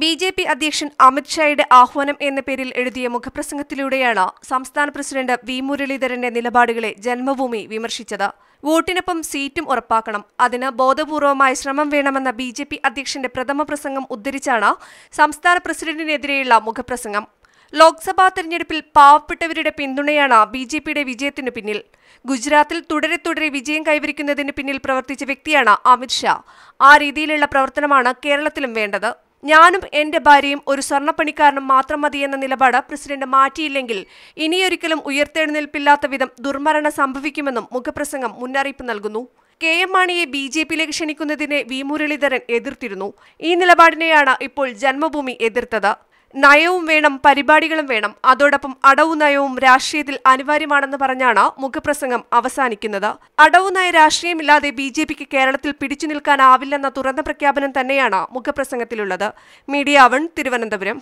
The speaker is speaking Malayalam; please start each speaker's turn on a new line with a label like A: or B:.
A: ബി.ജെ.പി. അധ്യക്ഷൻ അമിത് ഷായുടെ ആഹ്വാനം എന്ന പേരിൽ എഴുതിയ മുഖപ്രസംഗത്തിലൂടെയാണ് സംസ്ഥാന പ്രസിഡന്റ് വി. മുരളീധരന്റെ നിലപാടുകളെ ജന്മഭൂമി വിമർശിച്ചത്. വോട്ടിനൊപ്പം സീറ്റും ഉറപ്പാക്കണം, അതിന് ബോധപൂർവമായ ശ്രമം വേണമെന്ന ബി.ജെ.പി. അധ്യക്ഷന്റെ പ്രഥമ പ്രസംഗം ഉദ്ധരിച്ചാണ് സംസ്ഥാന പ്രസിഡന്റിനെതിരെയുള്ള മുഖപ്രസംഗം. ലോക്സഭാ തെരഞ്ഞെടുപ്പിൽ പാവപ്പെട്ടവരുടെ പിന്തുണയാണ് ബി.ജെ.പിയുടെ വിജയത്തിനു പിന്നിൽ. ഗുജറാത്തിൽ തുടരെ വിജയം കൈവരിക്കുന്നതിന് പിന്നിൽ പ്രവർത്തിച്ച വ്യക്തിയാണ് അമിത് ഷാ. ആ രീതിയിലുള്ള പ്രവർത്തനമാണ് കേരളത്തിലും വേണ്ടത്. ഞാനും എന്റെ ഭാര്യയും ഒരു സ്വർണ്ണപ്പണിക്കാരനും മാത്രം മതിയെന്ന നിലപാട് പ്രസിഡന്റ് മാറ്റിയില്ലെങ്കിൽ ഇനിയൊരിക്കലും ഉയർത്തെഴുന്നേൽപ്പില്ലാത്ത വിധം ദുർമരണം സംഭവിക്കുമെന്നും മുഖപ്രസംഗം മുന്നറിയിപ്പ് നൽകുന്നു. കെ.എം. മാണിയെ ബി.ജെ.പിയിലേക്ക് ക്ഷണിക്കുന്നതിനെ വി. മുരളീധരൻ എതിർത്തിരുന്നു. ഈ നിലപാടിനെയാണ് ഇപ്പോൾ ജന്മഭൂമി എതിർത്തത്. നയവും വേണം, പരിപാടികളും വേണം, അതോടൊപ്പം അടവു നയവും രാഷ്ട്രീയത്തിൽ അനിവാര്യമാണെന്ന് പറഞ്ഞാണ് മുഖപ്രസംഗം അവസാനിക്കുന്നത്. അടവു നയ രാഷ്ട്രീയമില്ലാതെ ബി.ജെ.പിക്ക് കേരളത്തിൽ പിടിച്ചു നിൽക്കാനാവില്ലെന്ന തുറന്ന പ്രഖ്യാപനം തന്നെയാണ് മുഖപ്രസംഗത്തിലുള്ളത്. മീഡിയ 1 തിരുവനന്തപുരം.